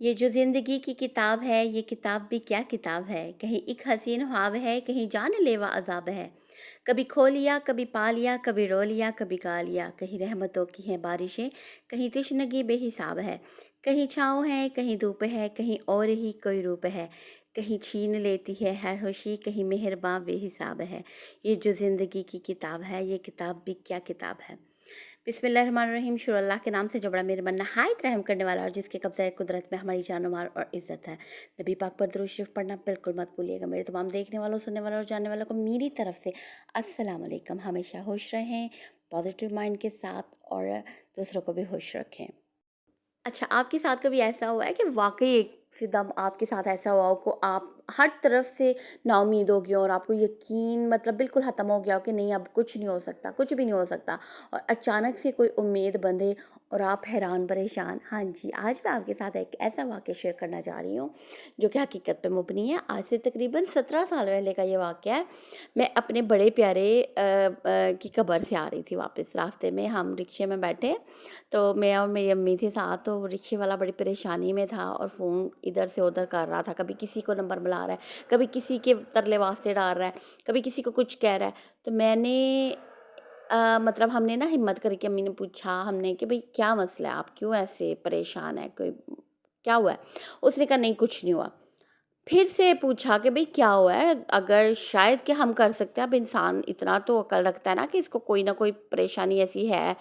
ये जो ज़िंदगी की किताब है, ये किताब भी क्या किताब है। कहीं एक हसीन ख्वाब है, कहीं जानलेवा अज़ाब है। कभी खो लिया, कभी पा लिया, कभी रो लिया, कभी गा लिया। कहीं रहमतों की हैं बारिशें, कहीं तशनगी बेहिसाब है। कहीं छाँव है, कहीं धूप है, कहीं और ही कोई रूप है। कहीं छीन लेती है हर खुशी, कहीं मेहरबान बेहिसाब है। ये जो ज़िंदगी की किताब है, ये किताब भी क्या किताब है। बिस्मिल्लाहिर्रहमानिर्रहीम। शुरू अल्लाह के नाम से जो बड़ा मेहरबान नहायत रहम करने वाला और जिसके कब्ज़ा कुदरत में हमारी जान माल और इज़्ज़त है। नबी पाक पर दुरूद शरीफ पढ़ना बिल्कुल मत भूलिएगा। मेरे तमाम देखने वालों, सुनने वालों और जानने वालों को मेरी तरफ से अस्सलाम वालेकुम। हमेशा खुश रहें, पॉजिटिव माइंड के साथ, और दूसरों को भी खुश रखें। अच्छा, आपके साथ कभी ऐसा हुआ है कि वाक़ई एकदम आपके साथ ऐसा हुआ हो को आप हर तरफ से नाउम्मीद हो गए हो और आपको यकीन मतलब बिल्कुल ख़त्म हो गया हो कि नहीं अब कुछ नहीं हो सकता, कुछ भी नहीं हो सकता, और अचानक से कोई उम्मीद बंधे और आप हैरान परेशान। हाँ जी, आज मैं आपके साथ एक ऐसा वाक़या शेयर करना जा रही हूँ जो कि हकीकत पे मुबनी है। आज से तकरीबन 17 साल पहले का ये वाक़या है। मैं अपने बड़े प्यारे की कब्र से आ रही थी वापस। रास्ते में हम रिक्शे में बैठे, तो मैं और मेरी अम्मी थी साथ। तो रिक्शे वाला बड़ी परेशानी में था और फ़ोन इधर से उधर कर रहा था। कभी किसी को नंबर बुला रहा है, कभी किसी के तरले वास्ते डाल रहा है, कभी किसी को कुछ कह रहा है। तो मैंने मतलब हमने ना हिम्मत करके अम्मी ने पूछा हमने कि भाई क्या मसला है, आप क्यों ऐसे परेशान है, कोई क्या हुआ है। उसने कहा नहीं कुछ नहीं हुआ। फिर से पूछा कि भाई क्या हुआ है, अगर शायद कि हम कर सकते हैं। अब इंसान इतना तो अकल रखता है ना कि इसको कोई ना कोई परेशानी ऐसी है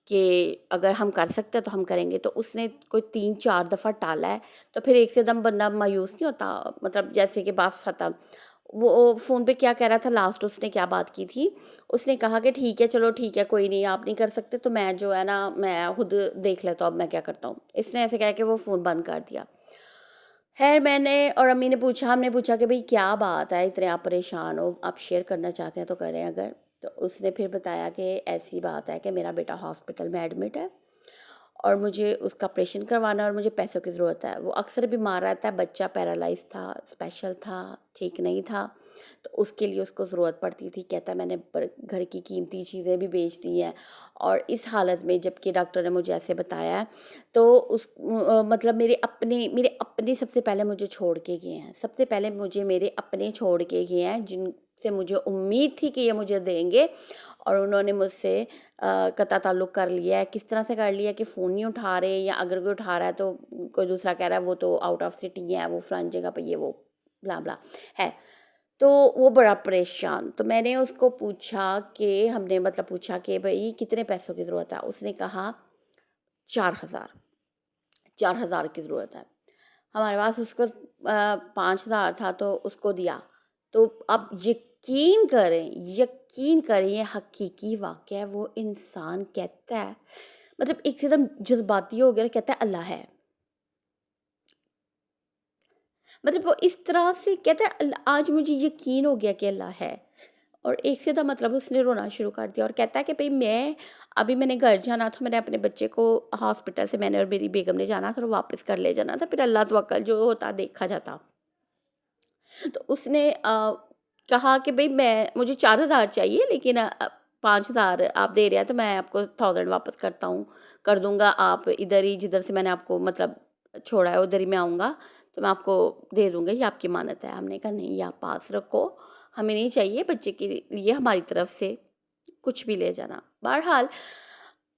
कि अगर हम कर सकते हैं तो हम करेंगे। तो उसने कोई 3-4 दफ़ा टाला है। तो फिर एक से दम बंदा मायूस नहीं होता, मतलब जैसे कि बात ख़त्म। वो फ़ोन पे क्या कह रहा था, लास्ट उसने क्या बात की थी, उसने कहा कि ठीक है चलो ठीक है कोई नहीं, आप नहीं कर सकते तो मैं जो है ना मैं खुद देख लेता हूँ अब मैं क्या करता हूँ। इसने ऐसे कह के वो फ़ोन बंद कर दिया। खैर मैंने और अम्मी ने पूछा, हमने पूछा कि भाई क्या बात है, इतने आप परेशान हो, आप शेयर करना चाहते हैं तो करें अगर। तो उसने फिर बताया कि ऐसी बात है कि मेरा बेटा हॉस्पिटल में एडमिट है और मुझे उसका ऑपरेशन करवाना है और मुझे पैसों की ज़रूरत है। वो अक्सर बीमार रहता है, बच्चा पैरालाइज था, स्पेशल था, ठीक नहीं था, तो उसके लिए उसको ज़रूरत पड़ती थी। कहता है मैंने घर की कीमती चीज़ें भी बेच दी हैं और इस हालत में, जबकि डॉक्टर ने मुझे ऐसे बताया है, तो मतलब मेरे अपने सबसे पहले मुझे छोड़ के गए हैं। सबसे पहले मुझे मेरे अपने छोड़ के गए हैं जिनसे मुझे उम्मीद थी कि ये मुझे देंगे, और उन्होंने मुझसे कता ताल्लुक़ कर लिया है। किस तरह से कर लिया कि फ़ोन नहीं उठा रहे, या अगर कोई उठा रहा है तो कोई दूसरा कह रहा है वो तो आउट ऑफ सिटी है, वो फ़लानी जगह पे, ये वो ब्ला ब्ला है। तो वो बड़ा परेशान। तो मैंने उसको पूछा कि हमने मतलब पूछा कि भई कितने पैसों की ज़रूरत है? उसने कहा 4000, 4000 की ज़रूरत है। हमारे पास उसको 5000 था तो उसको दिया। तो अब यकीन करें ये हकीकी वाक़या है। वो इंसान कहता है, मतलब एक से एकदम जज़्बाती हो गया, कहता है अल्लाह है। मतलब वो इस तरह से कहता है आज मुझे यकीन हो गया कि अल्लाह है। और एक से था मतलब उसने रोना शुरू कर दिया और कहता है कि भाई मैंने घर जाना था, मैंने अपने बच्चे को हॉस्पिटल से, मैंने और मेरी बेगम ने जाना था और वापस कर ले जाना था, फिर अल्लाह तवक्कल जो होता देखा जाता। तो उसने कहा कि भाई मुझे 4000 चाहिए, लेकिन 5000 आप दे रहे हैं तो मैं आपको 1000 वापस कर दूंगा। आप इधर ही जिधर से मैंने आपको मतलब छोड़ा है उधर ही मैं आऊँगा, तो मैं आपको दे दूंगा, ये आपकी मानत है। हमने कहा नहीं, ये आप पास रखो, हमें नहीं चाहिए, बच्चे के लिए हमारी तरफ से कुछ भी ले जाना। बहरहाल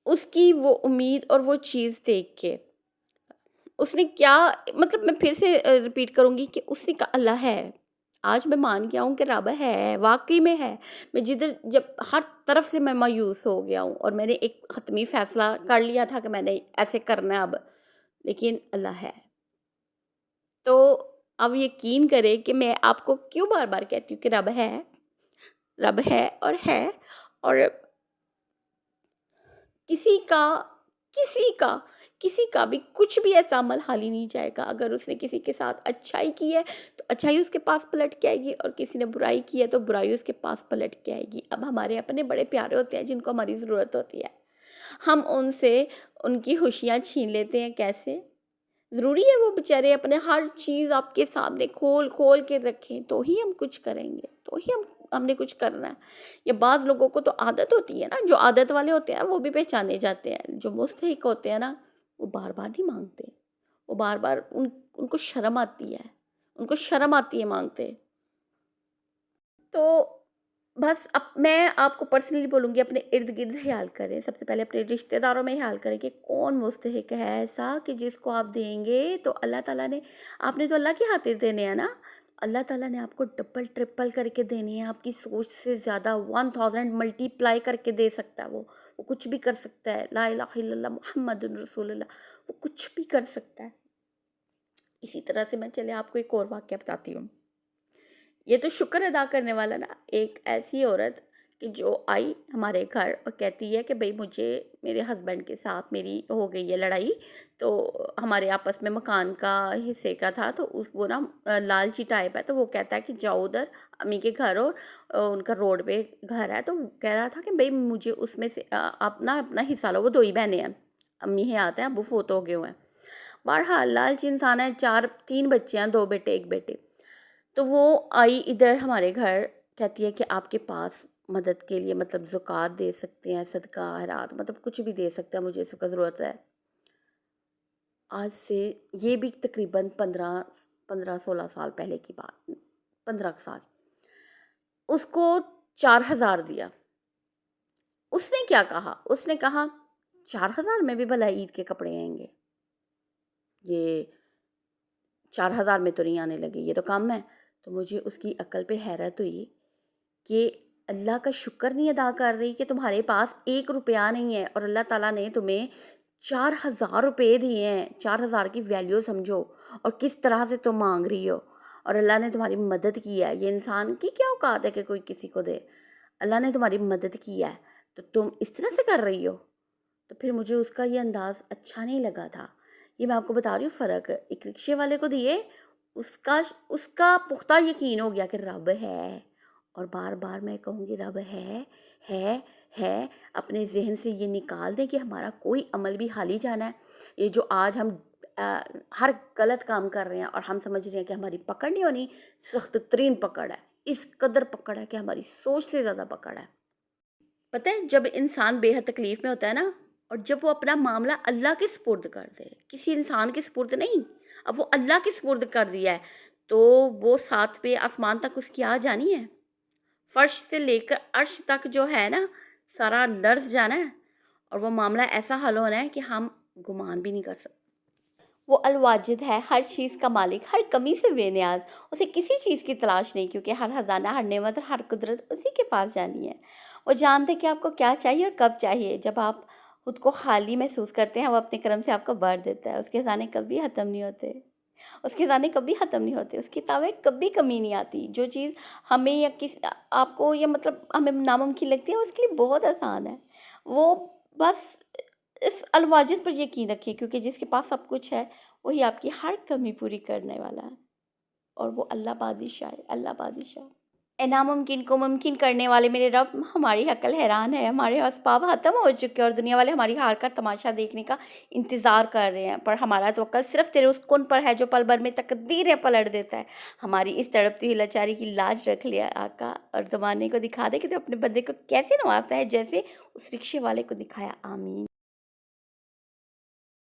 उसकी वो उम्मीद और वो चीज़ देख के उसने क्या, मतलब मैं फिर से रिपीट करूँगी कि उसने कहा अल्लाह है। आज मैं मान गया हूँ कि रब है, वाक़ई में है। मैं जिधर जब हर तरफ से मैं मायूस हो गया हूँ और मैंने एक हतमी फ़ैसला कर लिया था कि मैंने ऐसे करना है अब, लेकिन अल्लाह है। तो अब यकीन करें कि मैं आपको क्यों बार-बार कहती हूँ कि रब है और है, और किसी का किसी का किसी का भी कुछ भी ऐसा अमल हाली नहीं जाएगा। अगर उसने किसी के साथ अच्छाई की है तो अच्छाई उसके पास पलट के आएगी, और किसी ने बुराई की है तो बुराई उसके पास पलट के आएगी। अब हमारे अपने बड़े प्यारे होते हैं जिनको हमारी ज़रूरत होती है, हम उनसे उनकी खुशियाँ छीन लेते हैं। कैसे? ज़रूरी है वो बेचारे अपने हर चीज़ आपके सामने खोल खोल के रखें तो ही हम कुछ करेंगे, तो ही हमने कुछ करना है। या बाज़ लोगों को तो आदत होती है ना, जो आदत वाले होते हैं वो भी पहचाने जाते हैं, जो मुस्तहिक होते हैं ना वो बार बार नहीं मांगते, وہ بار بار ان کو شرم آتی ہے، ان کو شرم آتی ہے مانگتے. تو بس اب میں آپ کو پرسنلی بولوں گی، اپنے ارد گرد خیال کریں. سب سے پہلے اپنے رشتہ داروں میں خیال کریں کہ کون مستحق ہے ایسا کہ جس کو آپ دیں گے تو اللہ تعالیٰ نے، آپ نے تو اللہ کی خاطر دینے ہیں نا، اللہ تعالیٰ نے آپ کو ڈبل ٹرپل کر کے دینے ہیں، آپ کی سوچ سے زیادہ 1000 ملٹی پلائی کر کے دے سکتا ہے. وہ کچھ بھی کر سکتا ہے. لا الہ الا اللہ محمد رسول اللہ، وہ کچھ بھی کر سکتا ہے. اسی طرح سے میں چلے آپ کو ایک اور واقعہ بتاتی ہوں. یہ تو شکر ادا کرنے والا نا، ایک ایسی عورت کہ جو آئی ہمارے گھر اور کہتی ہے کہ بھئی مجھے میرے ہسبینڈ کے ساتھ میری ہو گئی ہے لڑائی، تو ہمارے آپس میں مکان کا حصے کا تھا، تو وہ نا لالچی ٹائپ ہے، تو وہ کہتا ہے کہ جاؤ ادھر امی کے گھر، اور ان کا روڈ پہ گھر ہے، تو وہ کہہ رہا تھا کہ بھئی مجھے اس میں سے اپنا حصہ لو. وہ 2 ہی بہنیں ہیں، امی حیات ہیں، ابو فوت ہو گئے ہوئے ہیں. بہرحال لالچی انسان ہے. 3 بچے ہیں، 2 بیٹے 1 بیٹی. تو وہ آئی ادھر ہمارے گھر، کہتی ہے کہ آپ کے پاس مدد کے لیے، مطلب زکوٰۃ دے سکتے ہیں، صدقہ خیرات، مطلب کچھ بھی دے سکتے ہیں، مجھے اس وقت ضرورت ہے. آج سے یہ بھی تقریباً 15-16 سال پہلے کی بات، 15 سال. اس کو 4000 دیا. اس نے کیا کہا؟ اس نے کہا 4000 میں بھی بھلا عید کے کپڑے آئیں گے، یہ 4000 میں تو نہیں آنے لگے، یہ تو کم ہے. تو مجھے اس کی عقل پہ حیرت ہوئی کہ اللہ کا شکر نہیں ادا کر رہی کہ تمہارے پاس 1 روپیہ نہیں ہے، اور اللہ تعالیٰ نے تمہیں 4000 روپے دیے ہیں. 4000 کی ویلیو سمجھو، اور کس طرح سے تم مانگ رہی ہو، اور اللہ نے تمہاری مدد کی ہے. یہ انسان کی کیا اوقات ہے کہ کوئی کسی کو دے؟ اللہ نے تمہاری مدد کی ہے تو تم اس طرح سے کر رہی ہو. تو پھر مجھے اس کا یہ انداز اچھا نہیں لگا تھا. یہ میں آپ کو بتا رہی ہوں فرق. ایک رکشے والے کو دیے، اس کا پختہ یقین ہو گیا کہ رب ہے، اور بار بار میں کہوں گی رب ہے. اپنے ذہن سے یہ نکال دیں کہ ہمارا کوئی عمل بھی خالی جانا ہے. یہ جو آج ہم ہر غلط کام کر رہے ہیں اور ہم سمجھ رہے ہیں کہ ہماری پکڑ نہیں ہونی، سخت ترین پکڑ ہے. اس قدر پکڑ ہے کہ ہماری سوچ سے زیادہ پکڑ ہے. پتہ ہے جب انسان بے حد تکلیف میں ہوتا ہے نا، اور جب وہ اپنا معاملہ اللہ کے سپرد کر دے، کسی انسان کے سپرد نہیں، اب وہ اللہ کے سپرد کر دیا ہے، تو وہ 7ویں آسمان تک اس کی آ جانی ہے. فرش سے لے کر عرش تک جو ہے نا، سارا لرز جانا ہے، اور وہ معاملہ ایسا حل ہونا ہے کہ ہم گمان بھی نہیں کر سکتے. وہ الواجد ہے، ہر چیز کا مالک، ہر کمی سے بے نیاز. اسے کسی چیز کی تلاش نہیں، کیونکہ ہر خزانہ، ہر نعمت اور ہر قدرت اسی کے پاس جانی ہے. وہ جانتے کہ آپ کو کیا چاہیے اور کب چاہیے. جب آپ خود کو خالی محسوس کرتے ہیں، وہ اپنے کرم سے آپ کو بھر دیتا ہے. اس کے خزانے کبھی ختم نہیں ہوتے، اس کے خزانے کبھی ختم نہیں ہوتے، اس کی کتابیں کبھی کمی نہیں آتی. جو چیز ہمیں یا آپ کو یا مطلب ہمیں ناممکن لگتی ہے، اس کے لیے بہت آسان ہے. وہ بس اس الواجد پر یقین رکھیں، کیونکہ جس کے پاس سب کچھ ہے وہی آپ کی ہر کمی پوری کرنے والا ہے، اور وہ اللہ بادشاہ ہے، اللہ بادشاہ. اے ناممکن کو ممکن کرنے والے میرے رب، ہماری عقل حیران ہے، ہمارے اسباب ختم ہو چکے اور دنیا والے ہماری ہار کا تماشا دیکھنے کا انتظار کر رہے ہیں، پر ہمارا توکل صرف تیرے اس کن پر ہے جو پل بھر میں تقدیریں پلٹ دیتا ہے. ہماری اس تڑپتی ہوئی لاچاری کی لاج رکھ لیا آقا، اور زمانے کو دکھا دے کہ تو اپنے بندے کو کیسے نوازتا ہے، جیسے اس رکشے والے کو دکھایا. آمین.